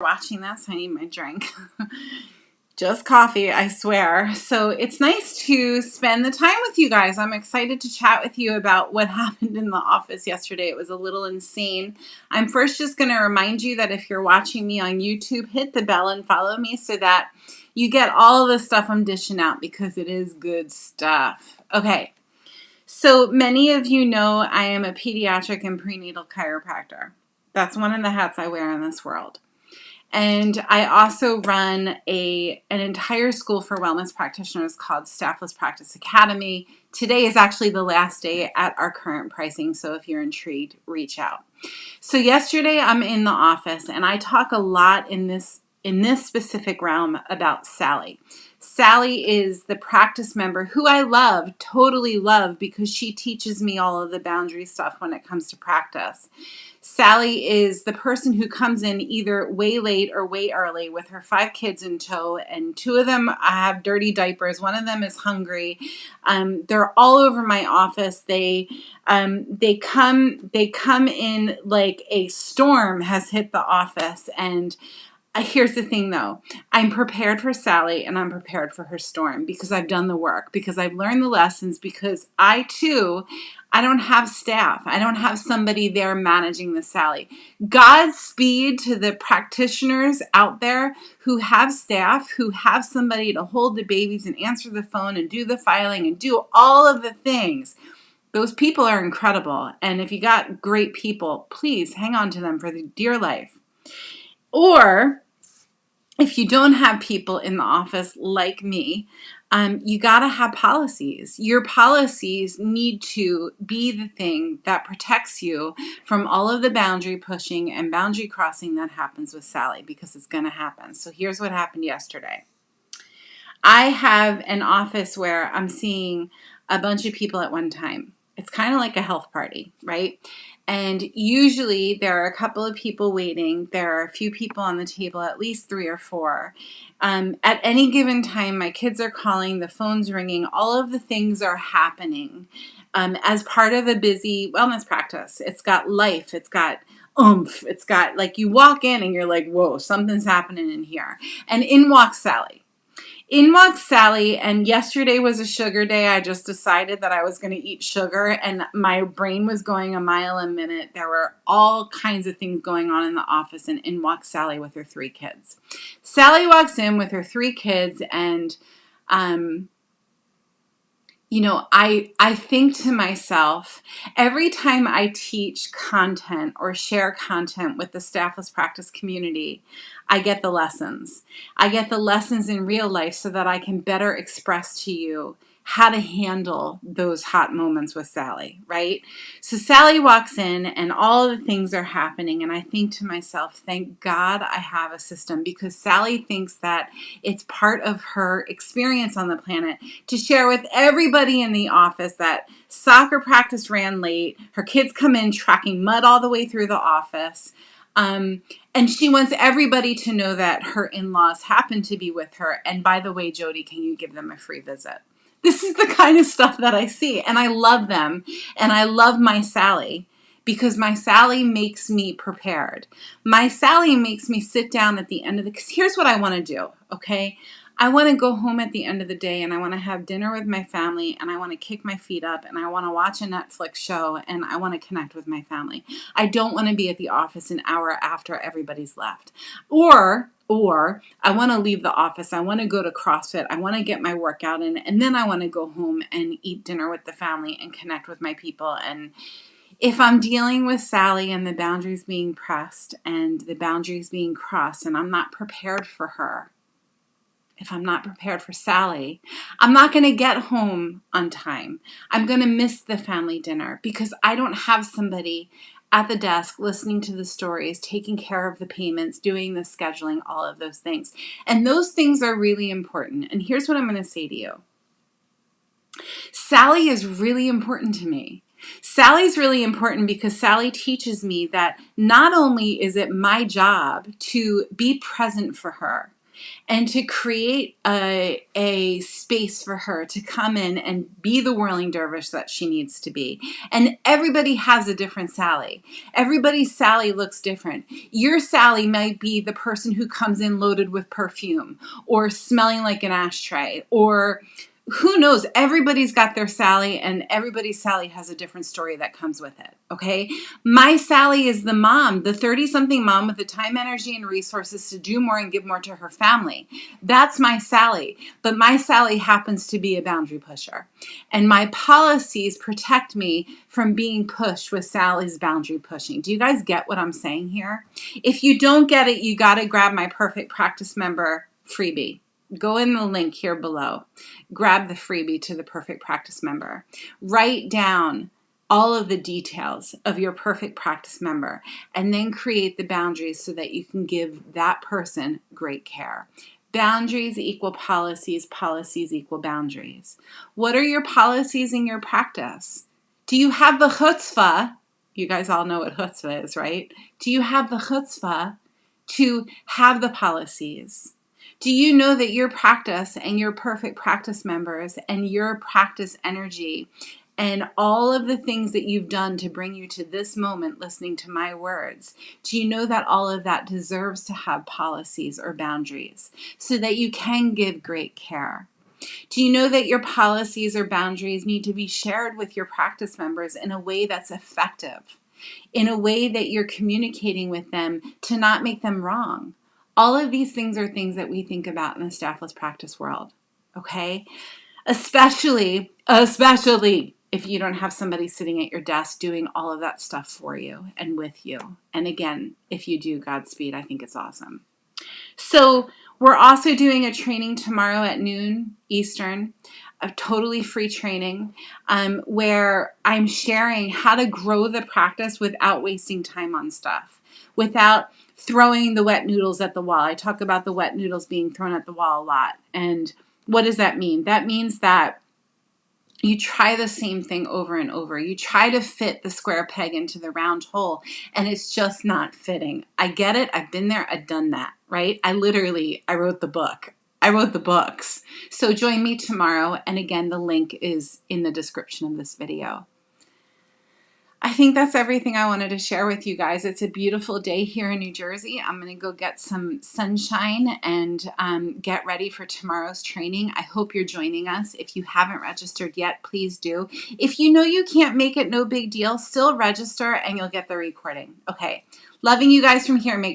Watching this, I need my drink. Just coffee, I swear. So it's nice to spend the time with you guys. I'm excited to chat with you about what happened in the office yesterday. It was a little insane. I'm first just going to remind you that if you're watching me on YouTube, hit the bell and follow me so that you get all of the stuff I'm dishing out, because it is good stuff. Okay, so many of you know I am a pediatric and prenatal chiropractor. That's one of the hats I wear in this world. And I also run an entire school for wellness practitioners called Staffless Practice Academy. Today is actually the last day at our current pricing, so if you're intrigued, reach out. So yesterday I'm in the office, and I talk a lot in this specific realm about Sally. Sally is the practice member who I love, totally love, because she teaches me all of the boundary stuff when it comes to practice. Sally is the person who comes in either way late or way early with her 5 kids in tow, and 2 of them have dirty diapers. One of them is hungry. They're all over my office. They come in like a storm has hit the office. And here's the thing, though. I'm prepared for Sally and I'm prepared for her storm, because I've done the work, because I've learned the lessons, because I don't have staff. I don't have somebody there managing the Sally. Godspeed to the practitioners out there who have staff, who have somebody to hold the babies and answer the phone and do the filing and do all of the things. Those people are incredible. And if you got great people, please hang on to them for dear life. Or if you don't have people in the office like me, you got to have policies. Your policies need to be the thing that protects you from all of the boundary pushing and boundary crossing that happens with Sally, because it's going to happen. So here's what happened yesterday. I have an office where I'm seeing a bunch of people at one time. It's kind of like a health party, right? And usually there are a couple of people waiting. There are a few people on the table, at least 3 or 4. At any given time, my kids are calling, the phone's ringing, all of the things are happening as part of a busy wellness practice. It's got life. It's got oomph. It's got, like, you walk in and you're like, whoa, something's happening in here. And in walks Sally. In walks Sally, and yesterday was a sugar day. I just decided that I was going to eat sugar, and my brain was going a mile a minute. There were all kinds of things going on in the office, and in walks Sally with her 3 kids. Sally walks in with her 3 kids, and I think to myself, every time I teach content or share content with the Staffless Practice community, I get the lessons. I get the lessons in real life so that I can better express to you how to handle those hot moments with Sally, right? So Sally walks in and all of the things are happening, and I think to myself, thank God I have a system, because Sally thinks that it's part of her experience on the planet to share with everybody in the office that soccer practice ran late, her kids come in tracking mud all the way through the office, and she wants everybody to know that her in-laws happen to be with her, and by the way, Jody, can you give them a free visit? This is the kind of stuff that I see, and I love them, and I love my Sally, because my Sally makes me prepared. My Sally makes me sit down at the end of because here's what I want to do, okay? I want to go home at the end of the day, and I want to have dinner with my family, and I want to kick my feet up, and I want to watch a Netflix show, and I want to connect with my family. I don't want to be at the office an hour after everybody's left. Or I want to leave the office. I want to go to CrossFit. I want to get my workout in, and then I want to go home and eat dinner with the family and connect with my people. And if I'm dealing with Sally and the boundaries being pressed and the boundaries being crossed, and I'm not prepared for her, if I'm not prepared for Sally, I'm not going to get home on time. I'm going to miss the family dinner because I don't have somebody at the desk listening to the stories, taking care of the payments, doing the scheduling, all of those things. And those things are really important. And here's what I'm going to say to you. Sally is really important to me. Sally's really important because Sally teaches me that not only is it my job to be present for her, and to create a space for her to come in and be the whirling dervish that she needs to be. And everybody has a different Sally. Everybody's Sally looks different. Your Sally might be the person who comes in loaded with perfume or smelling like an ashtray, or who knows? Everybody's got their Sally, and everybody's Sally has a different story that comes with it, okay? My Sally is the mom, the 30-something mom with the time, energy, and resources to do more and give more to her family. That's my Sally. But my Sally happens to be a boundary pusher. And my policies protect me from being pushed with Sally's boundary pushing. Do you guys get what I'm saying here? If you don't get it, you got to grab my Perfect Practice Member freebie. Go in the link here below. Grab the freebie to the Perfect Practice Member. Write down all of the details of your Perfect Practice Member, and then create the boundaries so that you can give that person great care. Boundaries equal policies, policies equal boundaries. What are your policies in your practice? Do you have the chutzpah? You guys all know what chutzpah is, right? Do you have the chutzpah to have the policies? Do you know that your practice and your Perfect Practice members and your practice energy and all of the things that you've done to bring you to this moment listening to my words, do you know that all of that deserves to have policies or boundaries so that you can give great care? Do you know that your policies or boundaries need to be shared with your practice members in a way that's effective, in a way that you're communicating with them to not make them wrong? All of these things are things that we think about in the staffless practice world, okay? Especially if you don't have somebody sitting at your desk doing all of that stuff for you and with you. And again, if you do, Godspeed. I think it's awesome. So we're also doing a training tomorrow at noon Eastern, a totally free training where I'm sharing how to grow the practice without wasting time on stuff, without throwing the wet noodles at the wall. I talk about the wet noodles being thrown at the wall a lot. And what does that mean? That means that you try the same thing over and over. You try to fit the square peg into the round hole, and it's just not fitting. I get it. I've been there. I've done that, right? I wrote the book. I wrote the books. So join me tomorrow. And again, the link is in the description of this video. I think that's everything I wanted to share with you guys. It's a beautiful day here in New Jersey. I'm going to go get some sunshine and get ready for tomorrow's training. I hope you're joining us. If you haven't registered yet, please do. If you know you can't make it, no big deal. Still register and you'll get the recording. Okay. Loving you guys from here. Make